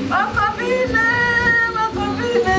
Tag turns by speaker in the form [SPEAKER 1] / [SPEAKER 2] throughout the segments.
[SPEAKER 1] Ma copine, ma copine.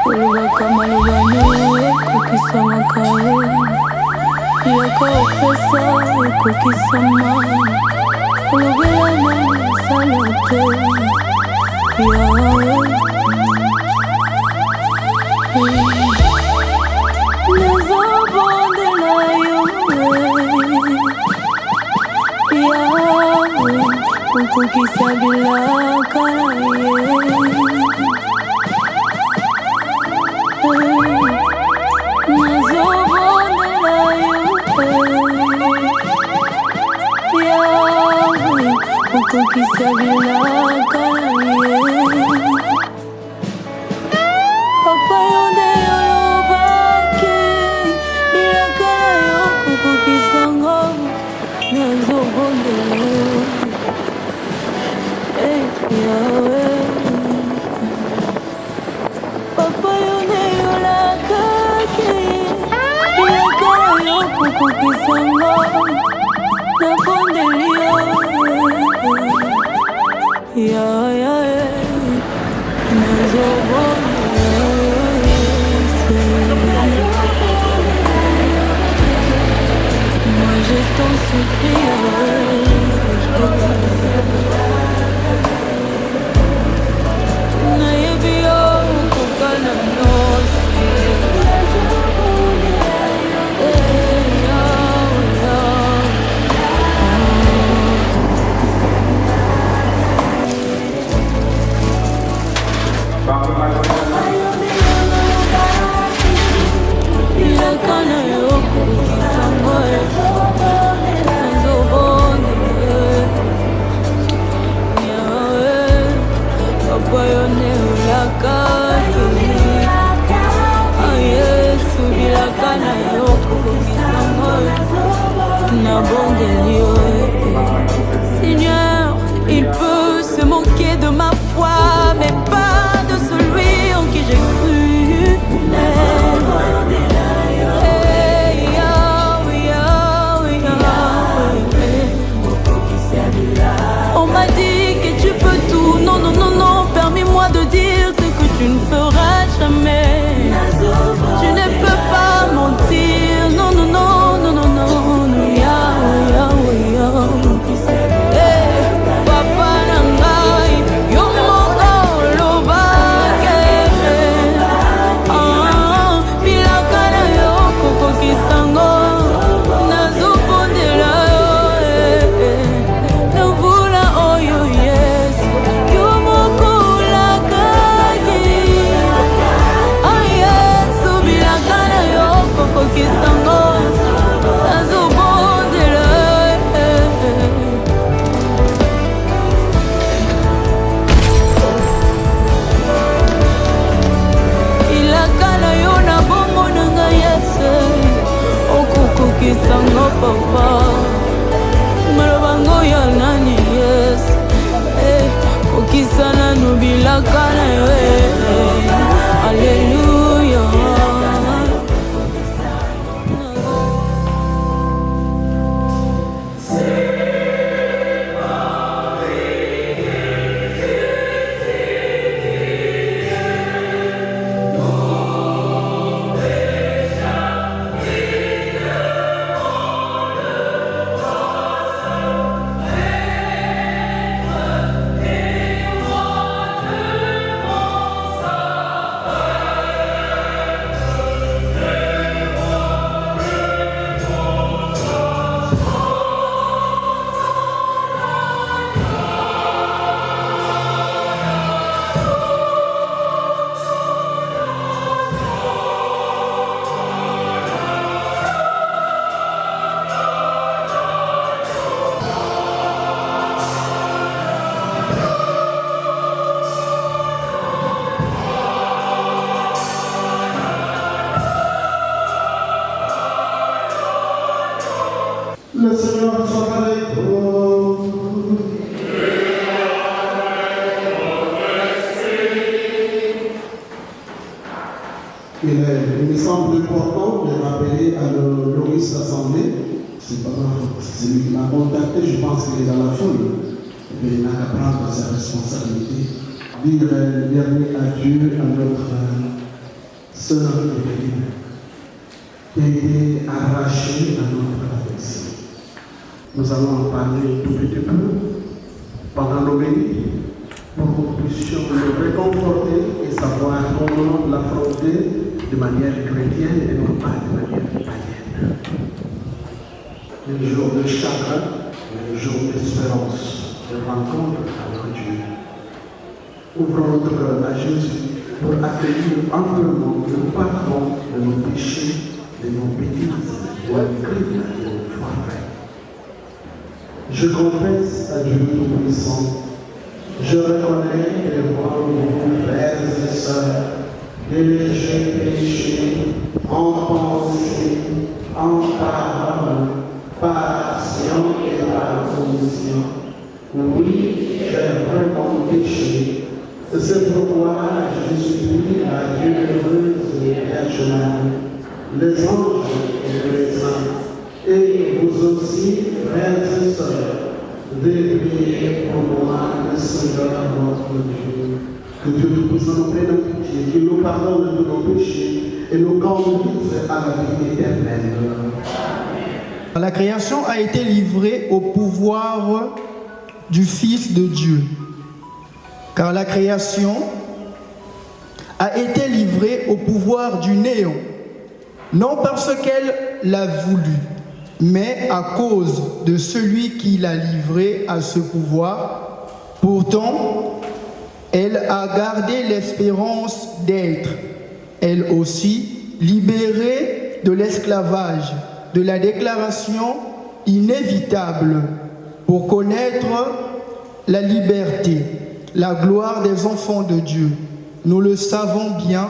[SPEAKER 1] olobaka malobano ekokisamaka yaka opesa ekokisama olobela na mosala te yawe nazobondela yo yawe okokisa bilaka na ye nazobondela yo yawe okokisa bilaka na ye papa yo nde olobaki bilaka na yo okokisanga nazobondela yo yawe papa yo nde olakaki bilaka na yo okokisanga nabondeli yo moi je t'en supplie nayebi yo kokana nosi bilakana yo kokisango nazobondela yawe papa yo nde olakaki yesu bilakana yo kokisango nabondeli yo Seigneur, il peut se moquer de ma foi mais pas de celui en qui j'ai cru. On m'a dit que tu peux tout. Non, non, non, non, permets-moi de dire ce que tu ne feras jamais. Tu ne peux pas mentir. Non, non, non, non, non, non, non, papa nangai, yo moko lobake. Bilaka na yo kokokisango nazobondela yo navula oyo yesu yo moko olakaki yesu bilaka na yo kokokisango nazobondela bilaka na yo na bongo na ngai yesu okokokisanga papa malobango ya nani yesu kokisa nanu bilaka na yo alleluya
[SPEAKER 2] Le Seigneur soit avec vous. Il me semble important de rappeler à Loris Assemblée, c'est lui qui m'a contacté, je pense qu'il est dans la foule, mais il n'a qu'à prendre sa responsabilité, dire le dernier adieu à notre sœurs et filles, qui a été arrachée à notre affection. Nous allons en parler tout petit peu pendant l'homélie pour que nous puissions nous réconforter et savoir comment l'affronter de manière chrétienne et non pas de manière païenne. Un jour de chagrin, un jour d'espérance, de rencontre avec Dieu. Ouvrons notre cœur à Jésus pour accueillir amplement le pardon de nos péchés, de nos bêtises, de nos crimes, de nos foirets. Je confesse à Dieu Tout-Puissant, je reconnais devant vous, frères et sœurs, les légers péchés en pensée, en parole, par action et par commission. Oui, j'ai vraiment péché. C'est pourquoi je supplie à Dieu heureuse et Vierge Marie, les anges et les saints, et vous aussi, frères et sœurs, de prier pour moi, le Seigneur notre Dieu. Que Dieu nous puisse nous prenne en pitié, qu'il nous pardonne de nos péchés et nous conduise à la vie éternelle.
[SPEAKER 3] La création a été livrée au pouvoir du Fils de Dieu. Car la création a été livrée au pouvoir du néant, non parce qu'elle l'a voulu, mais à cause de celui qui l'a livrée à ce pouvoir. Pourtant, elle a gardé l'espérance d'être, elle aussi, libérée de l'esclavage, de la déclaration inévitable, pour connaître la liberté, la gloire des enfants de Dieu. Nous le savons bien,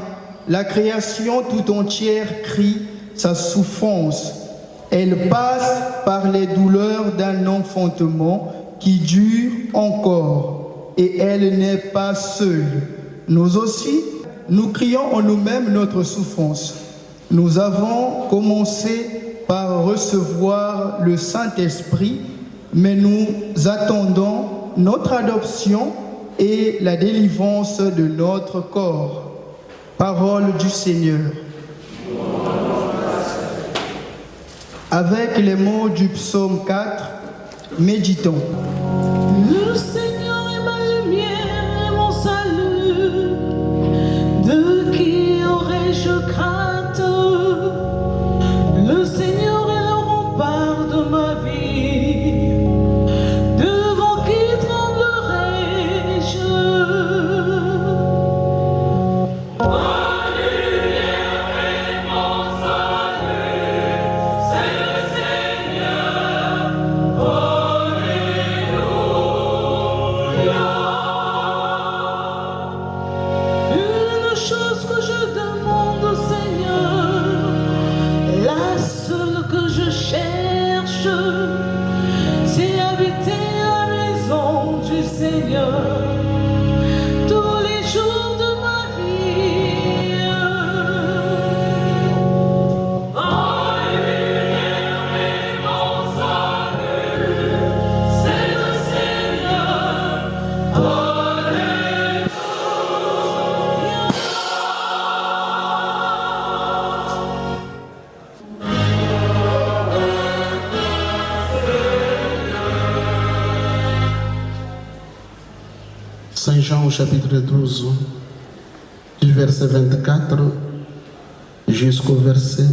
[SPEAKER 3] la création tout entière crie sa souffrance. Elle passe par les douleurs d'un enfantement qui dure encore, et elle n'est pas seule. Nous aussi, nous crions en nous-mêmes notre souffrance. Nous avons commencé par recevoir le Saint-Esprit, mais nous attendons notre adoption et la délivrance de notre corps. Parole du Seigneur. Avec les mots du psaume 4, méditons.
[SPEAKER 1] Le Seigneur est ma lumière et mon salut. De qui aurais-je crainte? Le Seigneur est le rempart de ma vie. Devant qui tremblerais-je? Ma lumière et mon salut, c'est le Seigneur. Alléluia. Une chose que je demande au Seigneur, la seule que je cherche, c'est habiter à la maison du Seigneur tous les jours de ma vie. Ma lumière et mon salut, c'est le Seigneur. Alléluia.
[SPEAKER 2] Saint Jean au chapitre 12, du verset 24 jusqu'au verset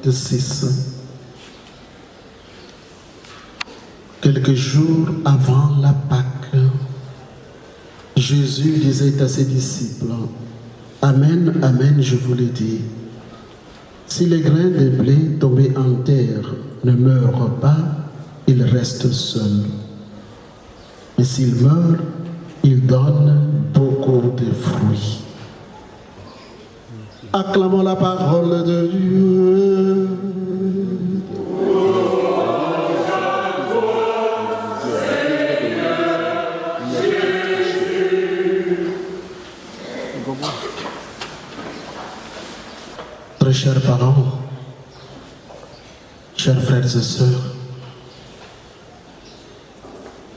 [SPEAKER 2] 26. Quelques jours avant la Pâque, Jésus disait à ses disciples, « Amen, amen, je vous le dis, si les grains de blé tombés en terre ne meurent pas, ils restent seuls. Mais s'ils meurent, ils donnent beaucoup de fruits. » Acclamons la parole de Dieu. Très chers parents, chers frères et sœurs,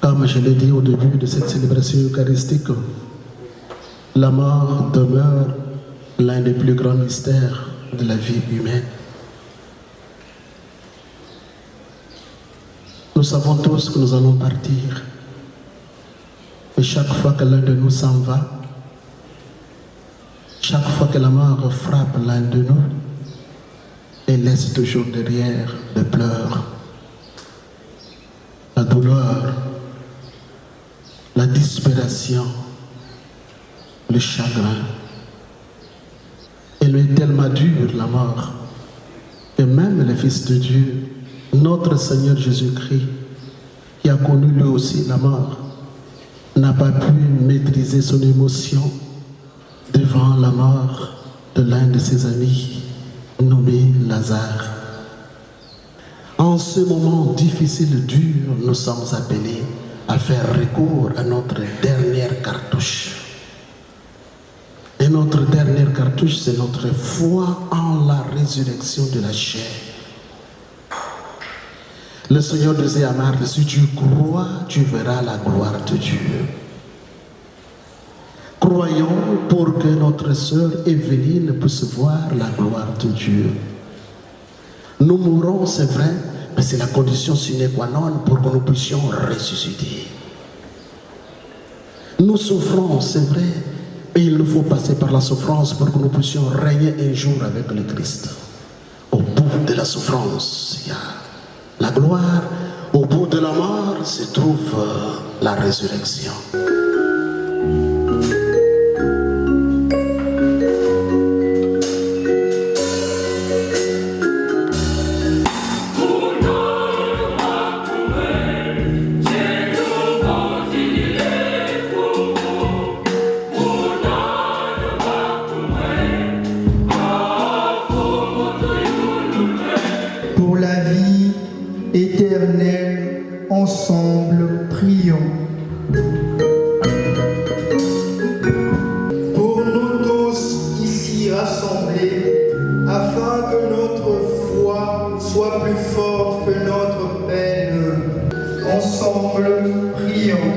[SPEAKER 2] comme je l'ai dit au début de cette célébration eucharistique, la mort demeure l'un des plus grands mystères de la vie humaine. Nous savons tous que nous allons partir. Et chaque fois que l'un de nous s'en va, chaque fois que la mort frappe l'un de nous, elle laisse toujours derrière des pleurs, la douleur, la disparition, le chagrin. Elle est tellement dure, la mort, que même le Fils de Dieu, notre Seigneur Jésus-Christ, qui a connu lui aussi la mort, n'a pas pu maîtriser son émotion devant la mort de l'un de ses amis, nommé Lazare. En ce moment difficile, dur, nous sommes appelés à faire recours à notre dernière cartouche. Et notre dernière cartouche, c'est notre foi en la résurrection de la chair. Le Seigneur disait à Marthe, si tu crois, tu verras la gloire de Dieu. Croyons pour que notre sœur Évelyne puisse voir la gloire de Dieu. Nous mourrons, c'est vrai, mais c'est la condition sine qua non pour que nous puissions ressusciter. Nous souffrons, c'est vrai, et il nous faut passer par la souffrance pour que nous puissions régner un jour avec le Christ. Au bout de la souffrance, il y a la gloire. Au bout de la mort se trouve la résurrection.
[SPEAKER 3] Ensemble, prions. Pour nous tous ici rassemblés, afin que notre foi soit plus forte que notre peine, ensemble, prions.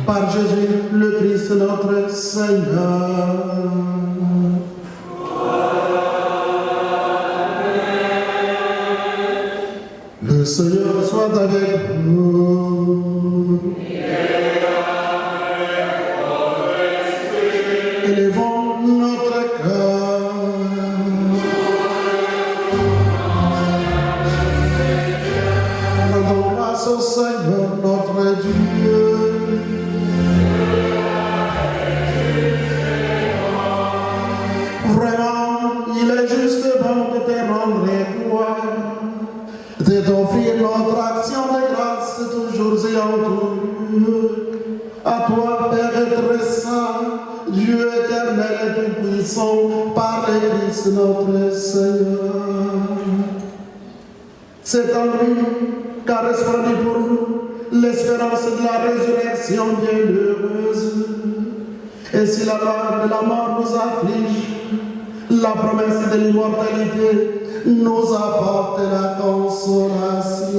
[SPEAKER 3] Par Jésus le Christ notre Seigneur. Le Seigneur soit avec vous. Élevons notre cœur. Rendons grâce au Seigneur notre Dieu. Vraiment, il est juste bon de te rendre gloire, de t'offrir notre action de grâce toujours et en tout. À toi, Père très saint, Dieu éternel et tout-puissant, par le Christ notre Seigneur. C'est en lui qu'a resplendu pour nous l'espérance de la résurrection bienheureuse. Et si la loi de la mort nous afflige, la promesse de l'immortalité nous apporte la consolation.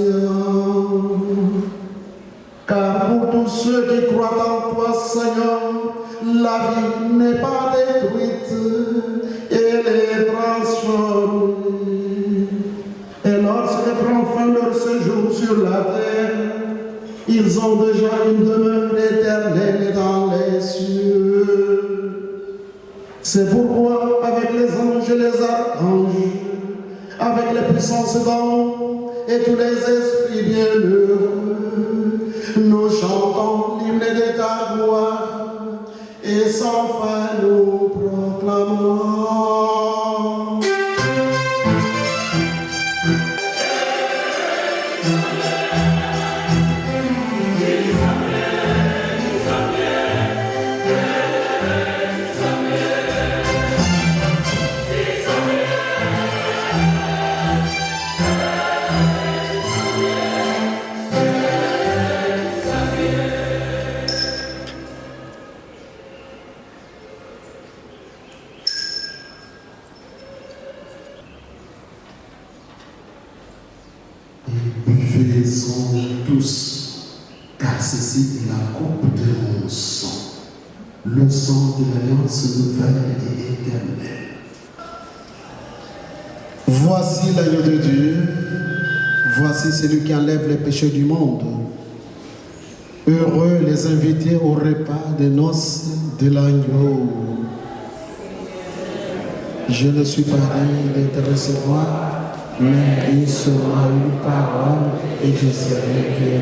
[SPEAKER 3] Car pour tous ceux qui croient en toi, Seigneur, la vie n'est pas détruite, elle est transformée. Et lorsque prend fin leur séjour sur la terre, ils ont déjà une demeure éternelle dans les cieux. C'est pourquoi, avec les
[SPEAKER 2] anges et les archanges, avec les puissances d'en et tous les esprits bienheureux, nous chantons l'hymne de ta gloire et sans fin nous proclamons. Buvez-en tous, car ceci est la coupe de mon sang, le sang de l'alliance nouvelle et éternelle. Voici l'agneau de Dieu, voici celui qui enlève les péchés du monde. Heureux les invités au repas des noces de l'agneau. Je ne suis pas digne de te recevoir, mais il sera une parole et je serai guéri.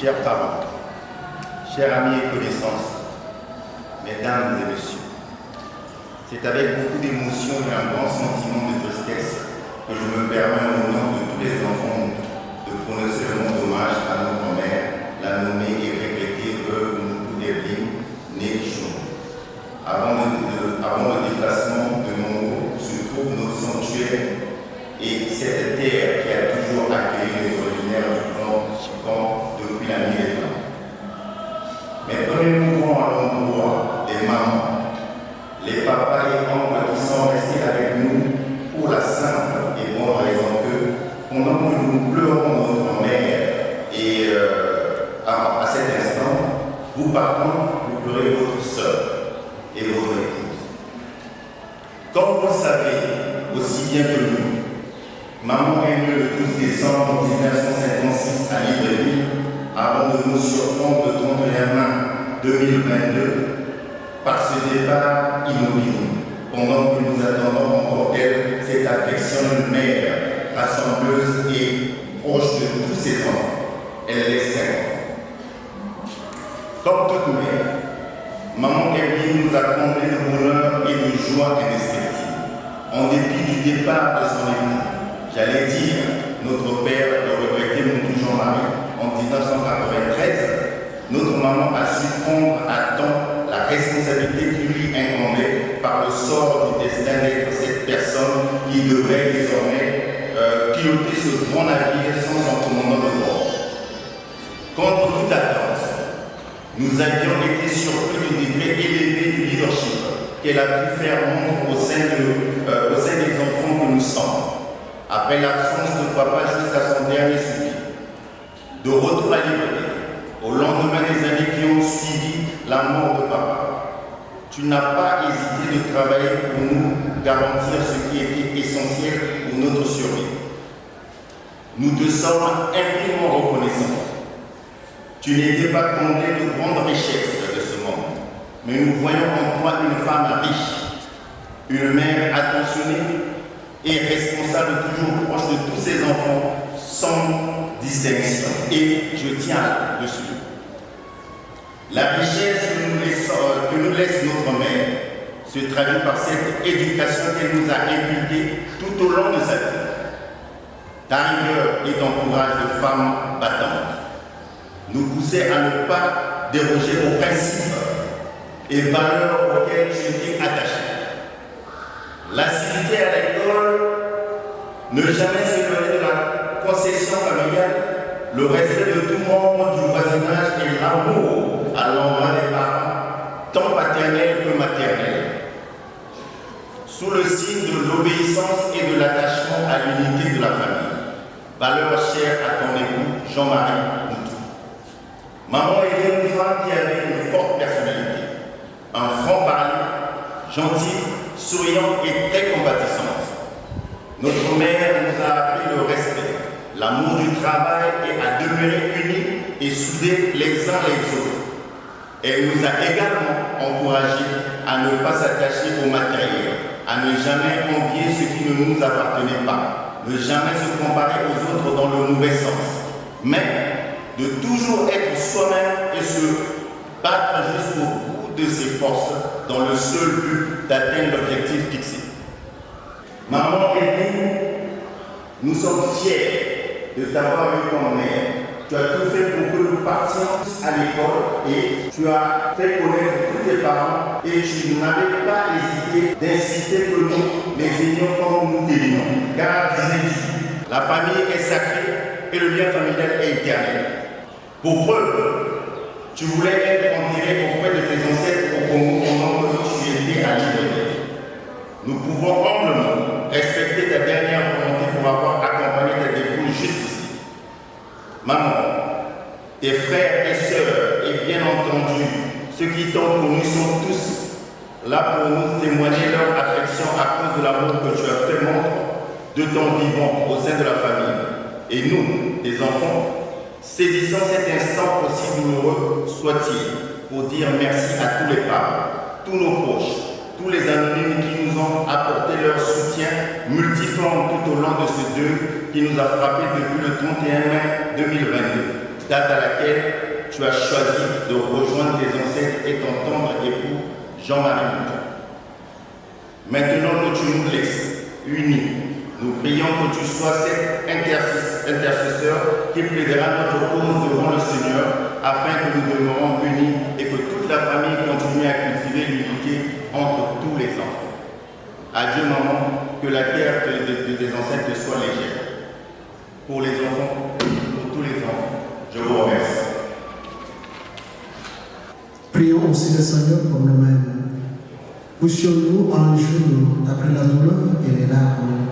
[SPEAKER 4] Chers parents, chers amis et connaissances, mesdames et messieurs, c'est avec beaucoup d'émotion et un grand sentiment de tristesse que je me permets au nom de tous les enfants de prononcer le mot d'hommage à notre mère, la nommée et regrettée veuve Evelyne Néchon. Avant le déplacement de Mongo se trouve notre sanctuaire et cette terre qui a toujours accueilli les originaires du camp depuis la nuit des temps. Mes premiers mouvements à l'endroit des mamans, les papas et oncles qui sont restés avec nous pour la simple et bonne raison que pendant que nous pleurons notre mère et à cet instant, vous par contre, vous pleurez votre soeur et votre épouse. Comme vous le savez aussi bien que nous, maman est née le 12 décembre 1956 à Libreville avant de nous surprendre le 31 mai 2022 par ce départ inopiné, pendant que nous attendons encore d'elle cette affectionne mère, rassembleuse et proche de tous ses enfants. Elle les 5 enfants. Comme toute mère, maman Evelyne nous a comblé de bonheur et de joie indescriptible, en dépit du départ de son époux. J'allais dire, notre père, le regretté Moutou Jean-Marie, en 1993, notre maman a su prendre à temps la responsabilité qui lui incombait par le sort du destin d'être cette personne qui devrait désormais piloter ce grand navire sans son commandant de bord. Contre toute attente, nous avions été surpris du degré élevé du leadership qu'elle a pu faire montre au sein des enfants que nous sommes, après l'absence de papa jusqu'à son dernier soupir. De retour à Libreville, au lendemain des années qui ont suivi la mort de papa, tu n'as pas hésité de travailler pour nous garantir ce qui était essentiel pour notre survie. Nous te sommes infiniment reconnaissants. Tu n'étais pas comblé de grandes richesses de ce monde, mais nous voyons en toi une femme riche, une mère attentionnée et responsable, toujours proche de tous ses enfants, sans distinction. Et je tiens à le souligner. La richesse que nous laisse notre mère se traduit par cette éducation qu'elle nous a inculquée tout au long de sa vie. Ta rigueur et ton courage de femme battante nous poussaient à ne pas déroger aux principes et valeurs auxquelles tu étais attaché. L'assiduité à l'école, ne jamais s'éloigner de la concession familiale, le respect de tout membre du voisinage et l'amour à l'endroit des parents, tant paternels que maternels, sous le signe de l'obéissance et de l'attachement à l'unité de la famille. Valeur chère à ton époux, Jean-Marie Moutou. Maman était une femme qui avait une forte personnalité, un franc-parler, gentil, souriante et très compatissante. Notre mère nous a appris le respect, l'amour du travail et à demeurer unis et soudés les uns les autres. Elle nous a également encouragés à ne pas s'attacher au matériel, à ne jamais envier ce qui ne nous appartenait pas, ne jamais se comparer aux autres dans le mauvais sens, mais de toujours être soi-même et se battre jusqu'au bout de ses forces dans le seul but d'atteindre l'objectif fixé. Maman et nous sommes fiers de t'avoir eu comme mère. Tu as tout fait pour que nous partions à l'école et tu as fait connaître tous tes parents et tu n'avais pas hésité d'insister que nous les aimions comme nous t'aimions. Car, disais-tu, la famille est sacrée et le lien familial est éternel. Pour preuve, tu voulais être enterré auprès de tes ancêtres au Congo pendant que tu étais à Libreville. Nous pouvons humblement respecter ta dernière volonté pour avoir accompagné ta dépouille jusqu'ici. Maman, tes frères et sœurs, et bien entendu, ceux qui t'ont connu sont tous là pour nous témoigner leur affection à cause de l'amour que tu as fait montre de ton vivant au sein de la famille. Et nous, tes enfants, saisissons cet instant aussi douloureux soit-il pour dire merci à tous les parents, tous nos proches, tous les anonymes qui nous ont apporté leur soutien multiforme tout au long de ce deuil qui nous a frappé depuis le 31 mai 2022, date à laquelle tu as choisi de rejoindre tes ancêtres et ton tendre époux Jean-Marie Mouton. Maintenant que tu nous laisses unis, nous prions que tu sois cet intercesseur qui plaidera notre cause devant le Seigneur afin que nous demeurons unis et que toute la famille continue à cultiver l'unité entre tous les enfants. Adieu maman, que la terre de tes ancêtres soit légère. Pour les enfants, pour tous les enfants, je vous remercie.
[SPEAKER 5] Prions aussi le Seigneur pour nous-mêmes. Poussions-nous un jour, après la douleur et les larmes,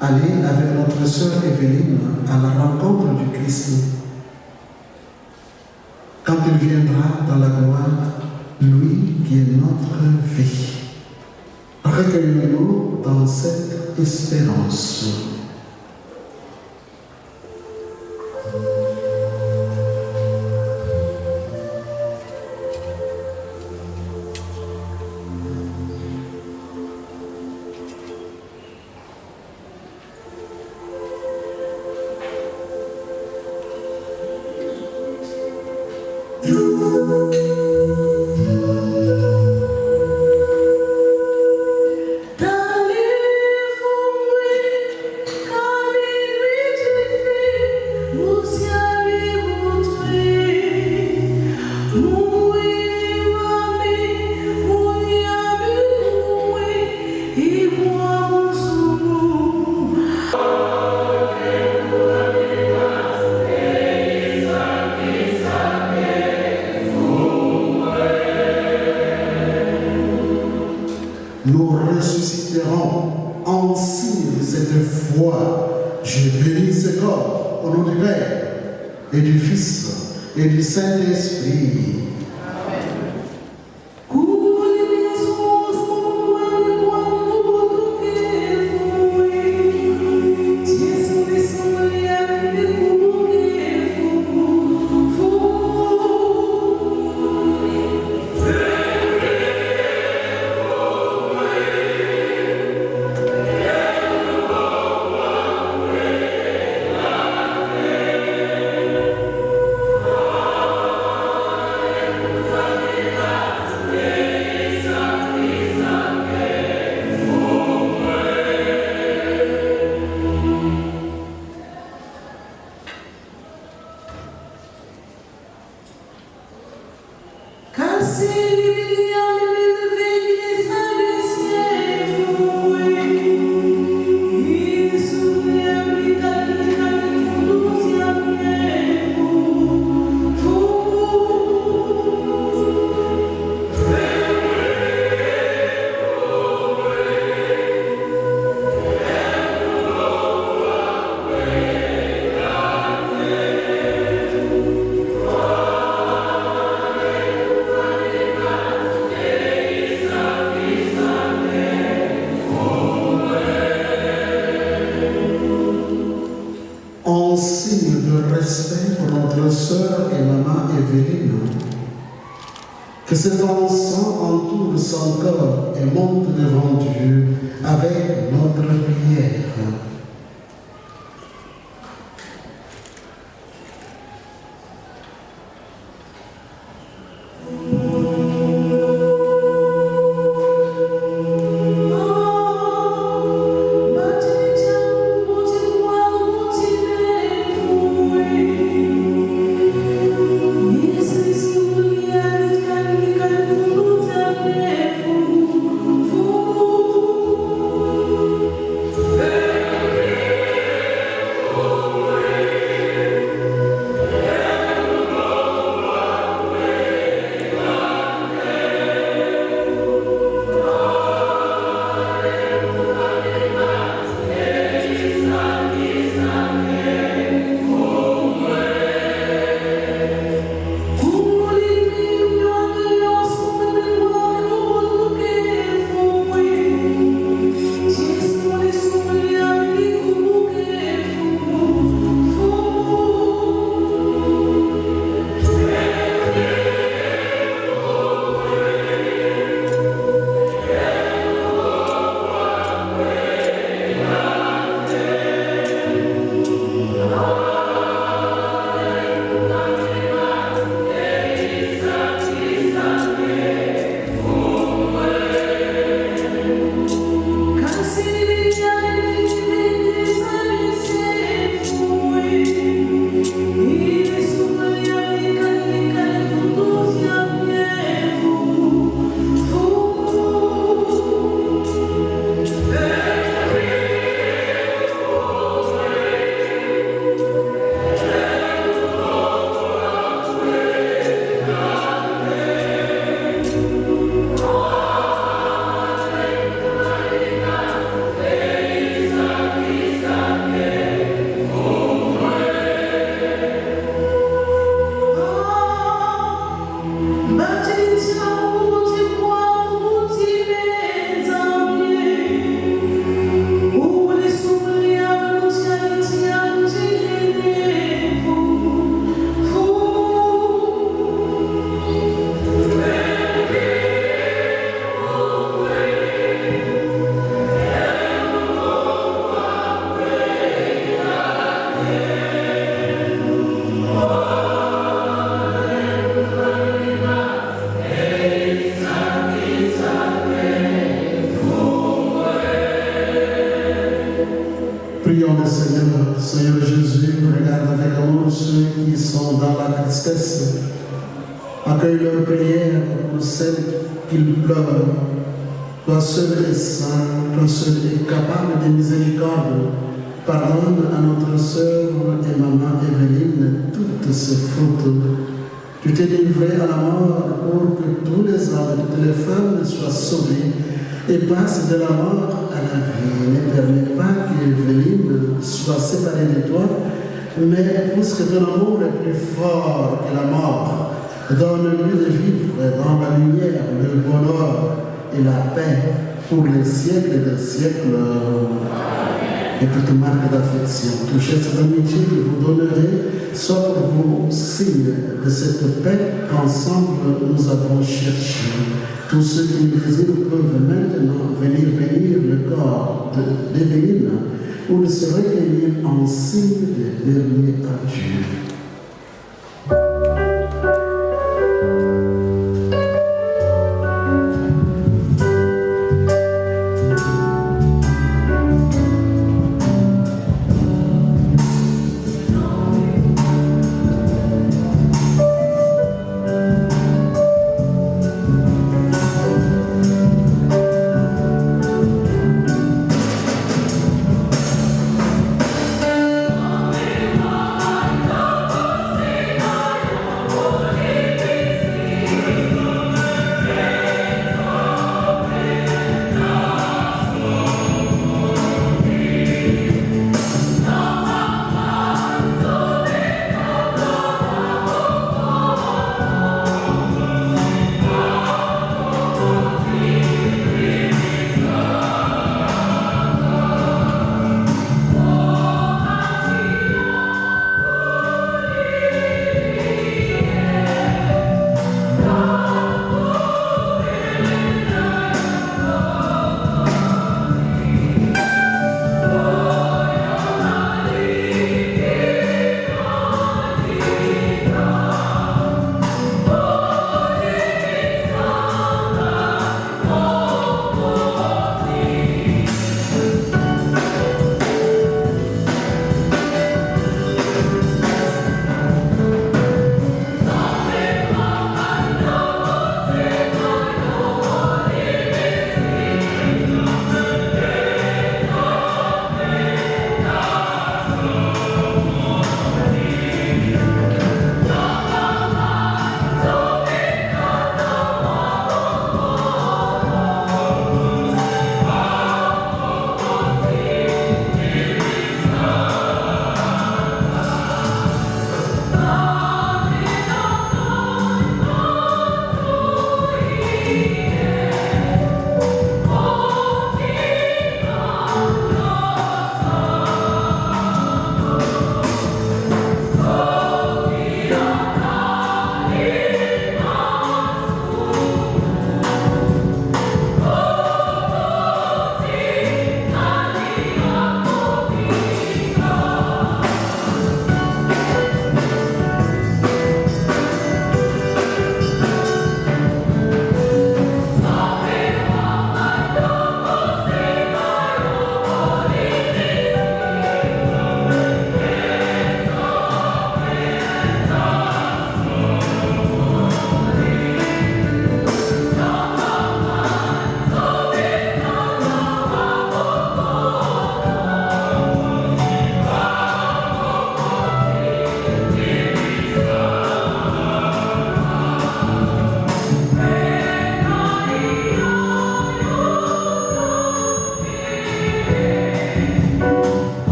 [SPEAKER 5] aller avec notre sœur Evelyne à la rencontre du Christ. Quand il viendra dans la gloire, lui qui est notre vie. Recueillons-nous dans cette espérance. nous ressusciterons en signe de cette foi. Je bénis ce corps au nom du Père et du Fils et du Saint-Esprit. Que cet enfant entoure son corps et monte devant Dieu avec notre prière. Prions le Seigneur. Seigneur Jésus, regarde avec amour ceux qui sont dans la tristesse. Accueille leurs prières pour celles qu'ils pleurent. Toi seul es saint, toi seul es capable de miséricorde. Pardonne à notre sœur et maman Evelyne toutes ses fautes. Tu t'es livré à la mort pour que tous les hommes et toutes les femmes soient sauvés et passe de la mort à la vie. Ne permets pas qu'Evelyne soit séparée de toi, mais puisque ton amour est plus fort que la mort, donne-lui de vivre dans la lumière, le bonheur et la paix pour les siècles des siècles. Et toute marque d'affection, tout geste d'amitié que vous donnerez soit pour vous signe de cette paix qu'ensemble nous avons cherché. Tous ceux qui le désirent peuvent maintenant venir bénir le corps d'Evelyne ou de se recueillir en signe de dernier adieu.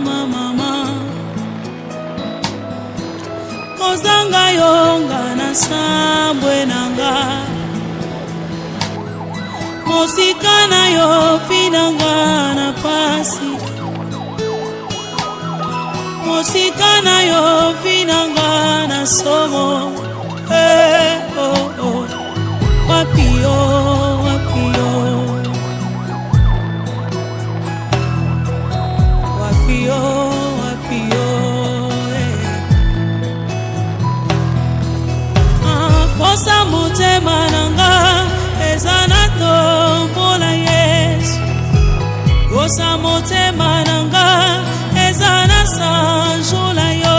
[SPEAKER 1] Mama Kozanga yonga na sambwe nanga Mosikana yo finanga na pasi Mosikana yo finanga na somo Wapio, wapio Wapio, wapio Kosa mutema nanga Ezana tombola Yesu Kosa mutema nanga Ezana sanjola yo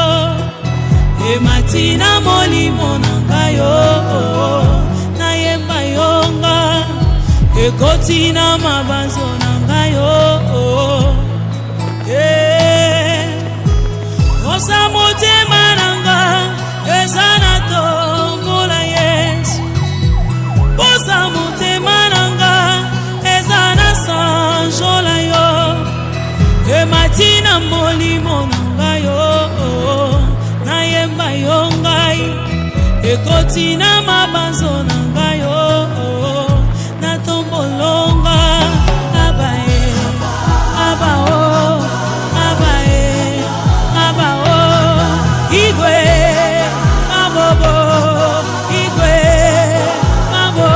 [SPEAKER 1] Ematina molimo nanga yo Nayemba yonga Ekotina mabanzo nanga yo Kosa mutema nanga Ezana tombola Yesu Kosa mutema nanga Ezana sanjola yo Ematina molimo nanga yo Nayemba yongai Ekotina mabanzo nanga yo Natombolonga Abae Abao Abae Abao Igwe Mabobo Igwe Mabo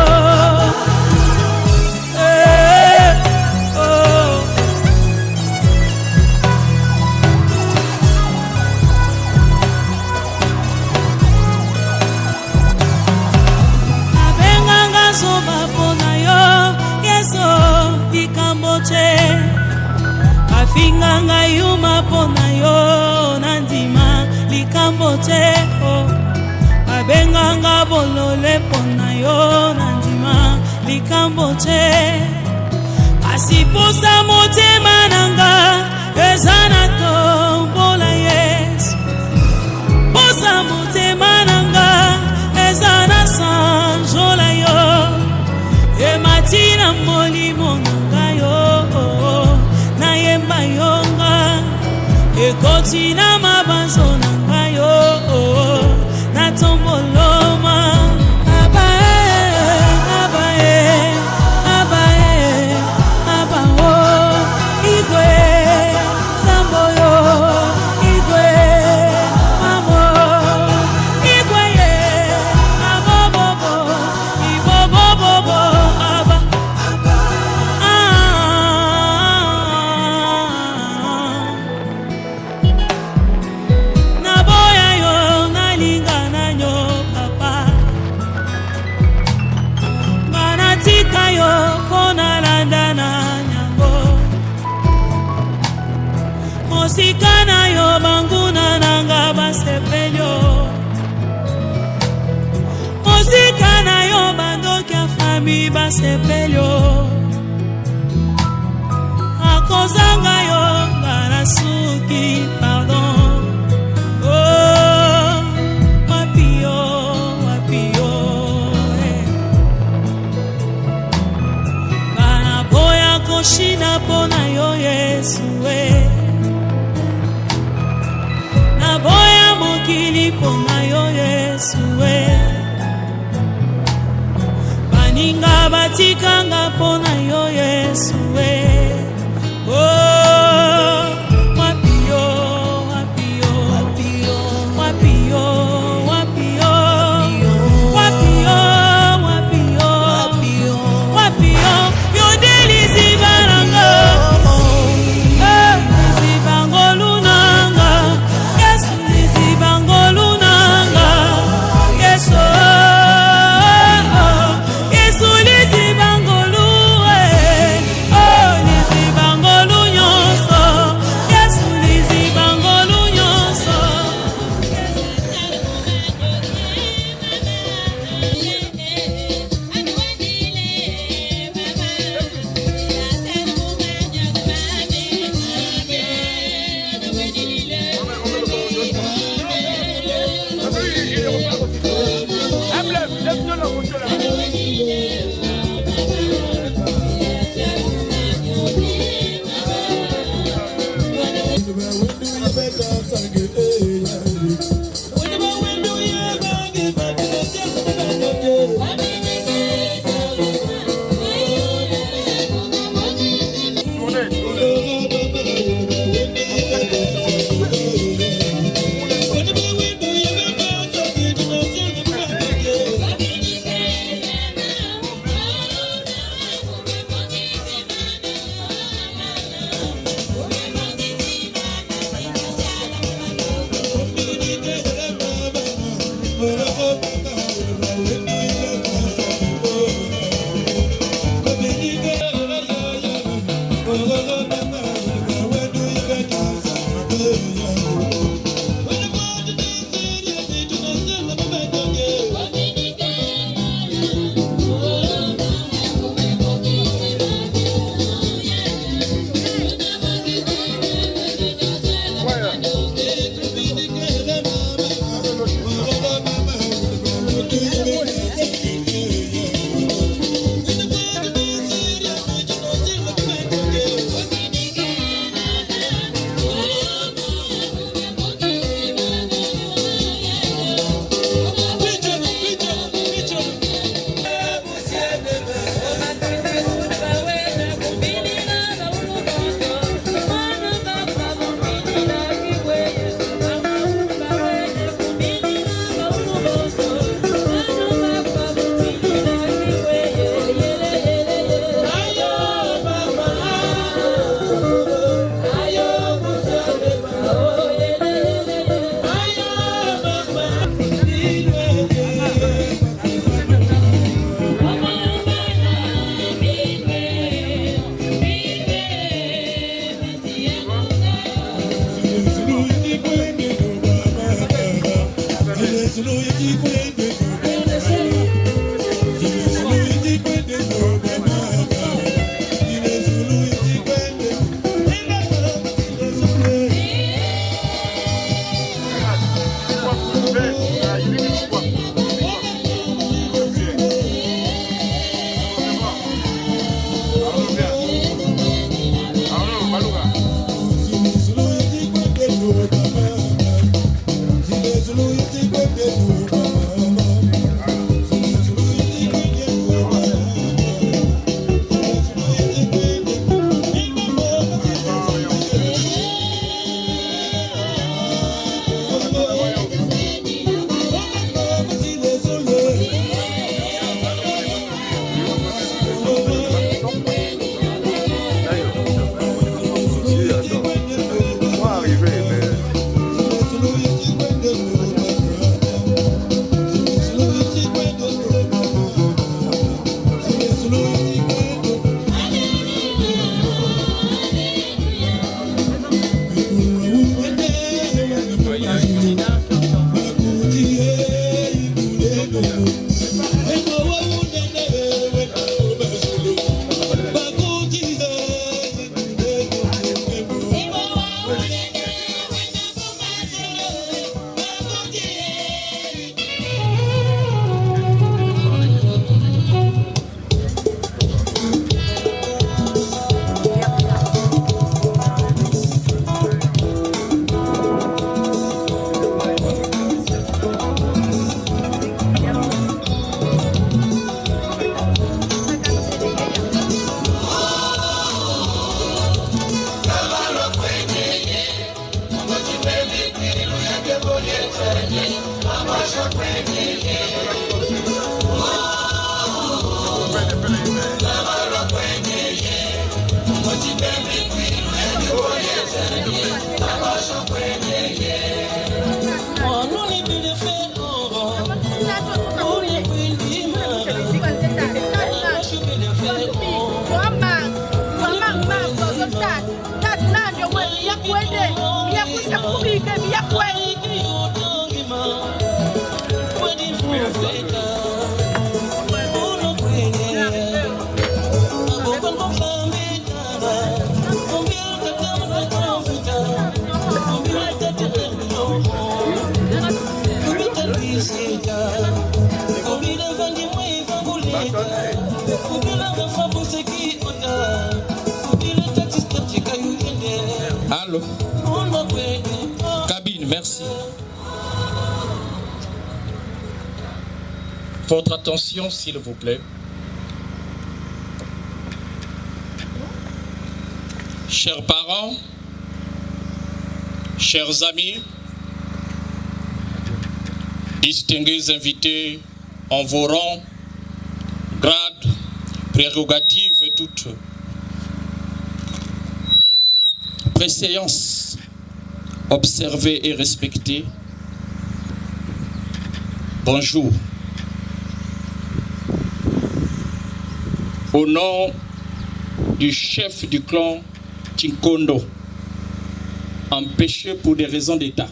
[SPEAKER 1] Abenganga soba pona yo Yeso ikamboche Afinganga yuma pona yo Nandima likamboche Abenganga bolole pona yo Nandima likamboche Asiposa motema nanga Ezana tombola Yesu Posa motema nanga Ezana sanjola yo Ematina molimo nanga yo Nayemba yonga Ekotina mabanzo nanga yo Natomboloma Abae, abae, abae, abao Igwe, samboyo Igwe, mamo Igwe ye, abobobo Ibobobobo, aba Naboya yo, nalinga nanyo papa Manatika yo, kona landa na nyango Mosikana yo, banguna nanga basepelyo Mosikana yo, bandokia fami basepelyo Akozanga yo, garasuki pardon Wapio, wapio Bana boya koshina pona yo Yesu Na boya mokili pona yo Yesu Baninga batikanga pona yo Yesu Wapio, wapio, wapio, wapio, wapio, wapio, wapio, wapio,
[SPEAKER 6] Allô? Cabine, merci. Votre attention, s'il vous plaît. Chers parents, chers amis, distingués invités en vos rangs, grades, prérogatives et toutes préséances observées et respectées, bonjour. Au nom du chef du clan Tinkondo, empêché pour des raisons d'État,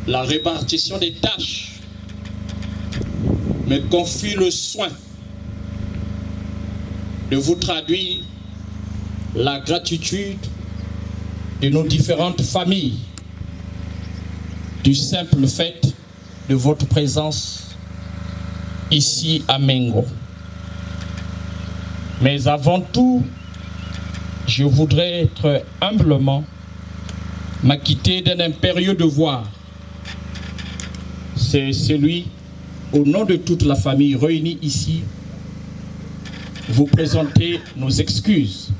[SPEAKER 6] la répartition des tâches me confie le soin de vous traduire la gratitude de nos différentes familles du simple fait de votre présence ici à Mengo. Mais avant tout, je voudrais être humblement m'acquitter d'un impérieux devoir. C'est celui, au nom de toute la famille réunie ici, vous présenter nos excuses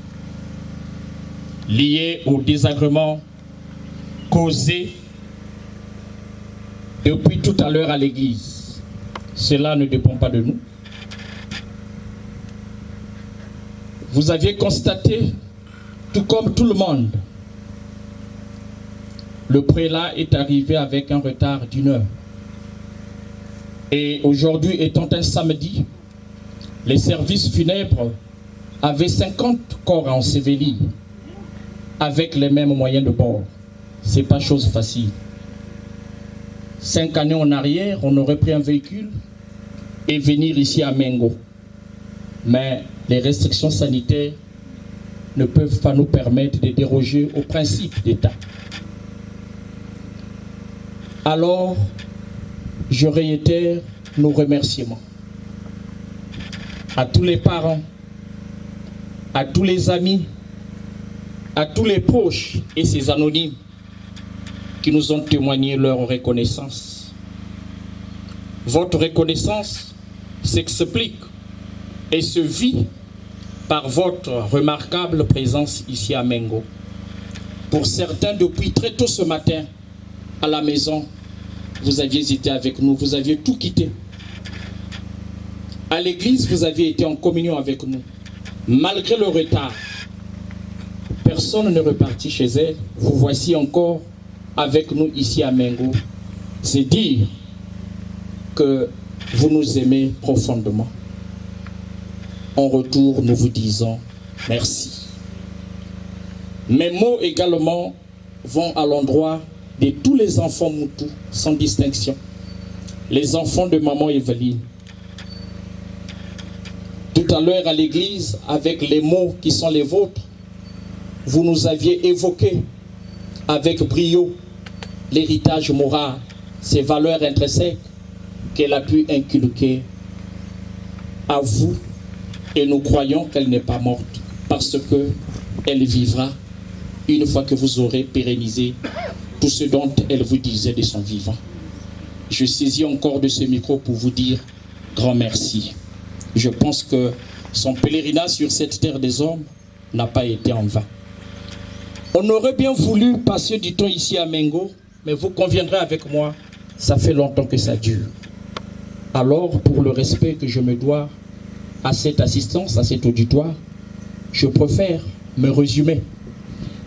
[SPEAKER 6] liées au désagrément causé depuis tout à l'heure à l'église. Cela ne dépend pas de nous. Vous aviez constaté, tout comme tout le monde, le prélat est arrivé avec un retard d'1 heure. Et aujourd'hui, étant un samedi, les services funèbres avaient 50 corps à ensevelir avec les mêmes moyens de bord. Ce n'est pas chose facile. 5 années en arrière, on aurait pris un véhicule et venir ici à Mengo. Mais les restrictions sanitaires ne peuvent pas nous permettre de déroger au principe d'État. Alors, je réitère nos remerciements à tous les parents, à tous les amis, à tous les proches et ces anonymes qui nous ont témoigné leur reconnaissance. Votre reconnaissance s'explique et se vit par votre remarquable présence ici à Mengo. Pour certains, depuis très tôt ce matin, à la maison, vous aviez été avec nous, vous aviez tout quitté. À l'église, vous aviez été en communion avec nous. Malgré le retard, personne n'est reparti chez elle. Vous voici encore avec nous ici à Mengo. C'est dire que vous nous aimez profondément. En retour, nous vous disons merci. Mes mots également vont à l'endroit de tous les enfants Moutou, sans distinction. Les enfants de maman Evelyne. Tout à l'heure à l'église, avec les mots qui sont les vôtres, vous nous aviez évoqué avec brio l'héritage moral, ces valeurs intrinsèques qu'elle a pu inculquer à vous, et nous croyons qu'elle n'est pas morte parce qu'elle vivra une fois que vous aurez pérennisé tout ce dont elle vous disait de son vivant. Je saisis encore de ce micro pour vous dire grand merci. Je pense que son pèlerinage sur cette terre des hommes n'a pas été en vain. On aurait bien voulu passer du temps ici à Mengo, mais vous conviendrez avec moi, ça fait longtemps que ça dure. Alors, pour le respect que je me dois à cette assistance, à cet auditoire, je préfère me résumer.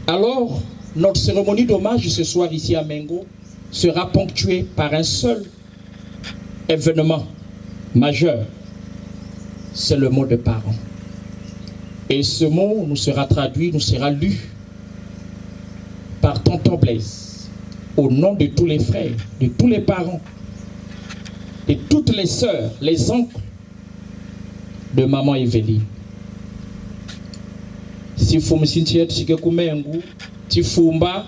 [SPEAKER 6] Alors, notre cérémonie d'hommage ce soir ici à Mengo sera ponctuée par un seul événement majeur. C'est le mot de parents. Et ce mot nous sera traduit, nous sera lu par Tonton Blaise, au nom de tous les frères, de tous les parents, de toutes les sœurs, les oncles de maman Evelyne. Si vous me sentiez que Mengo, si Fumba,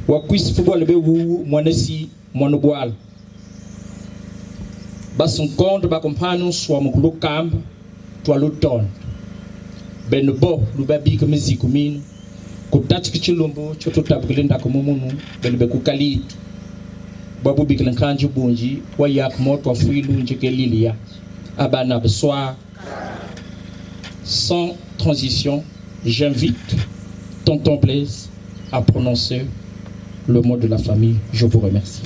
[SPEAKER 6] ou si vous voulez vous, moi aussi, moi ne bois. Son compte, ma compagne, soit mon clou camp, toi l'automne. Ben bo, nous babi comme si commune, que tu chilombo, tu te tabrelin da comme mon ben be kukalit. Babu biklan kanju bonji, wayak mo toi fouilou, njeke lilia. Abana besoir. Sans transition, j'invite Tonton Blaise à prononcer le mot de la famille. Je vous remercie.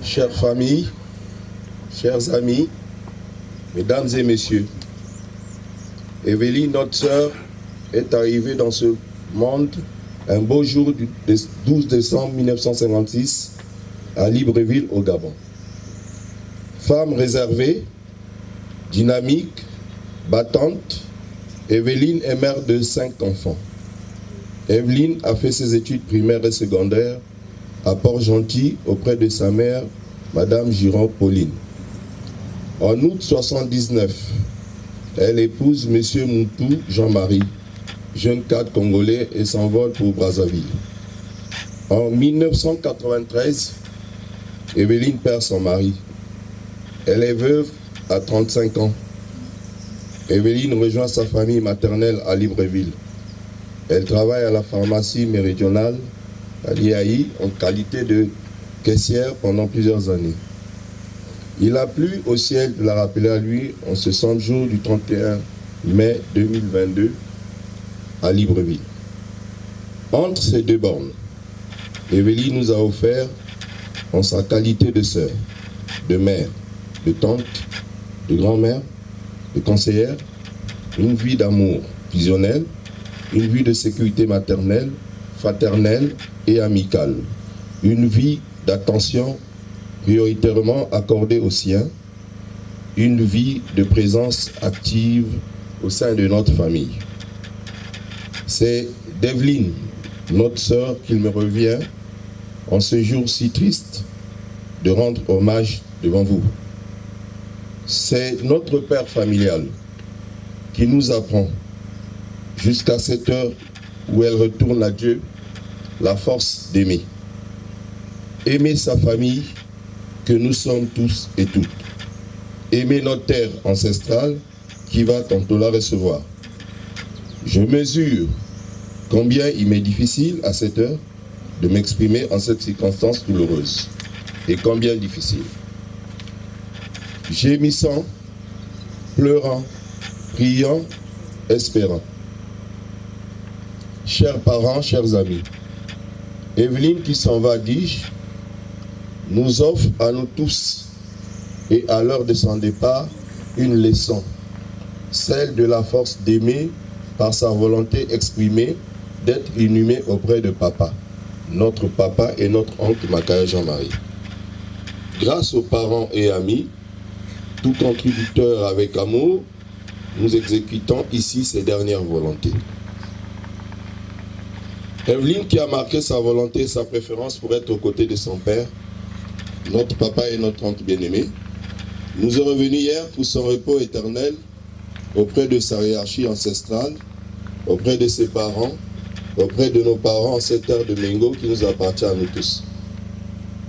[SPEAKER 7] Chères familles, chers amis, mesdames et messieurs, Evelyne, notre sœur, est arrivée dans ce monde un beau jour du 12 décembre 1956 à Libreville, au Gabon. Femme réservée, dynamique, battante, Evelyne est mère de 5 enfants. Evelyne a fait ses études primaires et secondaires à Port-Gentil auprès de sa mère, Madame Giron-Pauline. En août 1979, elle épouse Monsieur Moutou Jean-Marie, jeune cadre congolais, et s'envole pour Brazzaville. En 1993, Evelyne perd son mari. Elle est veuve à 35 ans. Evelyne rejoint sa famille maternelle à Libreville. Elle travaille à la pharmacie méridionale à l'IAI en qualité de caissière pendant plusieurs années. Il a plu au ciel de la rappeler à lui en ce 100 jours du 31 mai 2022 à Libreville. Entre ces deux bornes, Evelyne nous a offert, en sa qualité de sœur, de mère, de tante, de grand-mère, de conseillère, une vie d'amour, fusionnelle, une vie de sécurité maternelle, fraternelle et amicale, une vie d'attention prioritairement accordée aux siens, une vie de présence active au sein de notre famille. C'est d'Evelyne, notre sœur, qu'il me revient, en ce jour si triste, de rendre hommage devant vous. C'est notre père familial qui nous apprend, jusqu'à cette heure où elle retourne à Dieu, la force d'aimer. Aimer sa famille, que nous sommes tous et toutes. Aimer notre terre ancestrale, qui va tantôt la recevoir. Je mesure combien il m'est difficile à cette heure de m'exprimer en cette circonstance douloureuse. Et combien difficile. Gémissant, pleurant, priant, espérant. Chers parents, chers amis, Evelyne qui s'en va, dis-je, nous offre à nous tous et à l'heure de son départ une leçon, celle de la force d'aimer par sa volonté exprimée d'être inhumé auprès de papa, notre papa et notre oncle Makaya Jean-Marie. Grâce aux parents et amis, tout contributeur avec amour, nous exécutons ici ses dernières volontés. Evelyne qui a marqué sa volonté et sa préférence pour être aux côtés de son père, notre papa et notre oncle bien-aimé, nous est revenu hier pour son repos éternel auprès de sa hiérarchie ancestrale, auprès de ses parents, auprès de nos parents en cette terre de Mengo qui nous appartient à nous tous.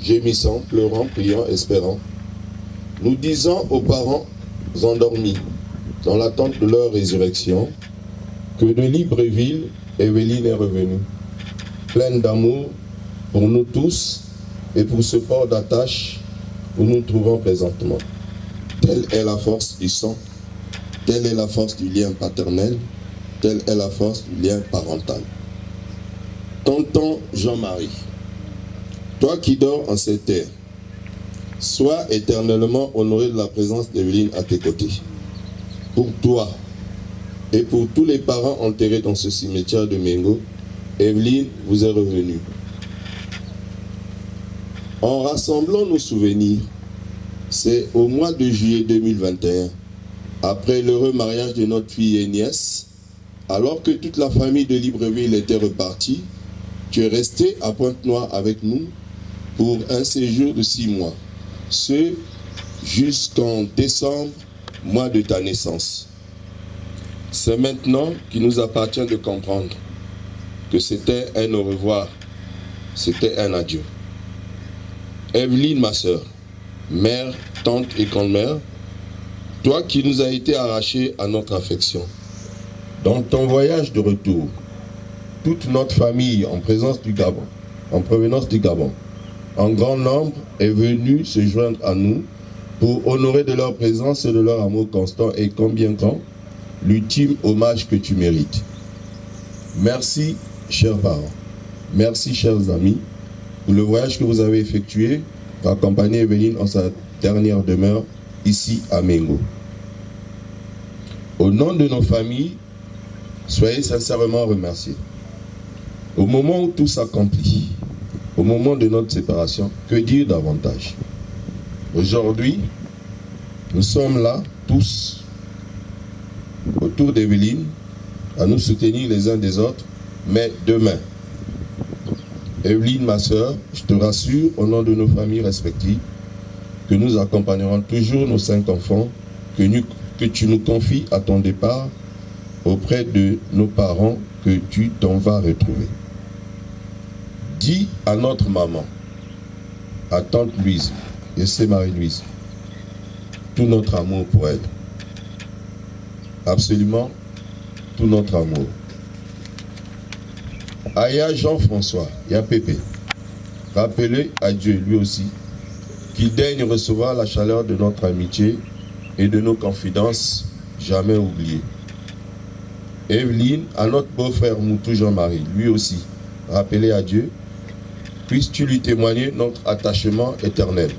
[SPEAKER 7] Gémissant, pleurant, priant, espérant. Nous disons aux parents endormis, dans l'attente de leur résurrection, que de Libreville, Evelyne est revenue, pleine d'amour pour nous tous et pour ce port d'attache où nous nous trouvons présentement. Telle est la force du sang, telle est la force du lien paternel, telle est la force du lien parental. Tonton Jean-Marie, toi qui dors en cette terre, sois éternellement honoré de la présence d'Evelyne à tes côtés. Pour toi et pour tous les parents enterrés dans ce cimetière de Mengo, Evelyne vous est revenue. En rassemblant nos souvenirs, c'est au mois de juillet 2021, après l'heureux mariage de notre fille et nièce, alors que toute la famille de Libreville était repartie, tu es resté à Pointe-Noire avec nous pour un séjour de 6 mois, ce jusqu'en décembre, mois de ta naissance. C'est maintenant qu'il nous appartient de comprendre que c'était un au revoir, c'était un adieu. Evelyne, ma sœur, mère, tante et grand-mère, toi qui nous as été arraché à notre affection, dans ton voyage de retour, toute notre famille en provenance du Gabon, en grand nombre est venue se joindre à nous pour honorer de leur présence et de leur amour constant et combien grand l'ultime hommage que tu mérites. Merci, chers parents. Merci, chers amis, pour le voyage que vous avez effectué pour accompagner Evelyne en sa dernière demeure ici à Mengo. Au nom de nos familles, soyez sincèrement remerciés. Au moment où tout s'accomplit, au moment de notre séparation, que dire davantage? Aujourd'hui, nous sommes là, tous, autour d'Evelyne, à nous soutenir les uns des autres, mais demain, Evelyne, ma sœur, je te rassure, au nom de nos familles respectives, que nous accompagnerons toujours nos 5 enfants, que tu nous confies à ton départ, auprès de nos parents que tu t'en vas retrouver. Dis à notre maman, à tante Louise, et c'est Marie-Louise, tout notre amour pour elle. Absolument tout notre amour. Aya Jean-François, ya Pépé, rappelez à Dieu lui aussi qu'il daigne recevoir la chaleur de notre amitié et de nos confidences jamais oubliées. Evelyne, à notre beau-frère Moutou Jean-Marie, lui aussi, rappelez à Dieu, puisses-tu lui témoigner notre attachement éternel.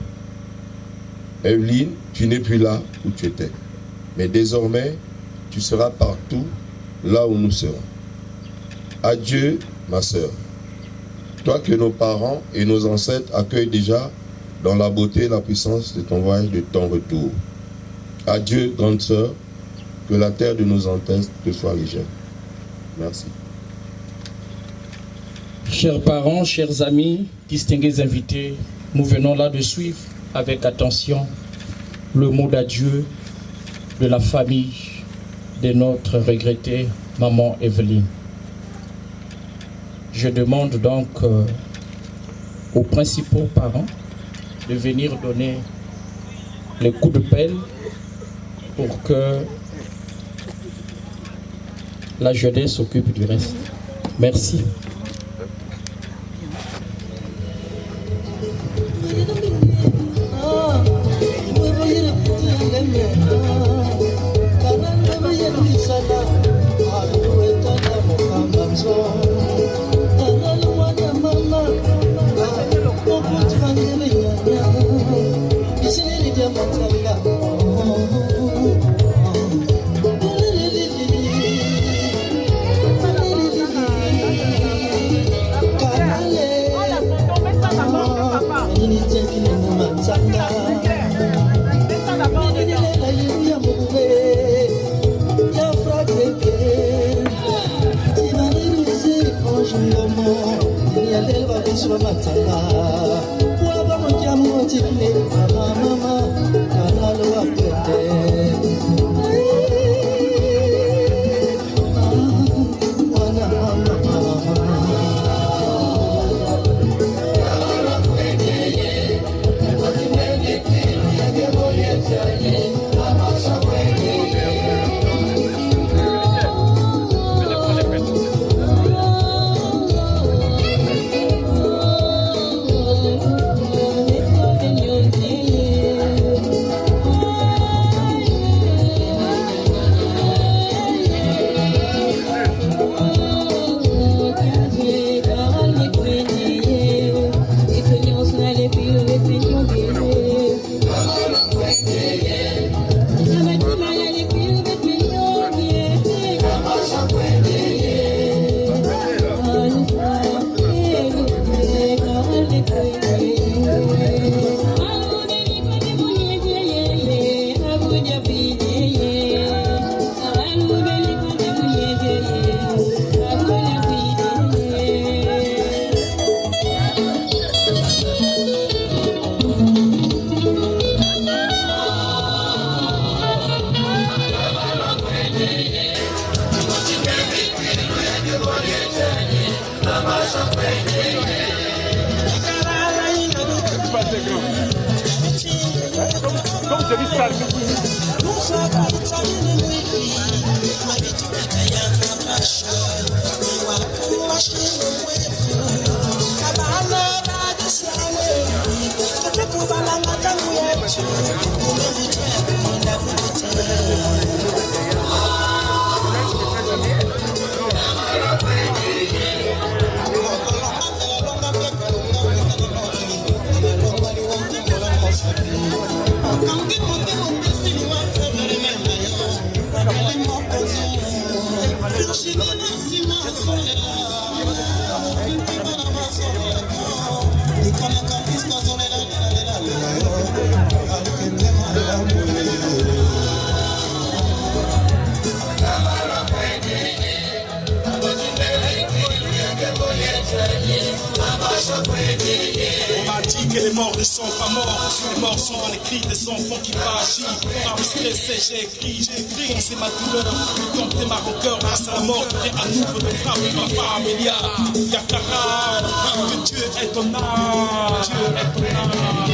[SPEAKER 7] Evelyne, tu n'es plus là où tu étais, mais désormais, tu seras partout là où nous serons. Adieu, ma sœur. Toi que nos parents et nos ancêtres accueillent déjà dans la beauté et la puissance de ton voyage, de ton retour. Adieu, grande sœur, que la terre de nos ancêtres te soit légère. Merci.
[SPEAKER 6] Chers parents, chers amis, distingués invités, nous venons là de suivre avec attention le mot d'adieu de la famille de notre regrettée maman Evelyne. Je demande donc aux principaux parents de venir donner les coups de pelle pour que la jeunesse s'occupe du reste. Merci.
[SPEAKER 8] On m'a dit que les morts ne sont pas morts, les morts sont dans les cris des enfants qui paragissent. Par le stress, j'ai écrit, c'est ma douleur, dompter ma rancœur grâce à la mort qui vient à nouveau de frapper ma familia. Yakara, que Dieu est ton âme, Dieu est ton âme.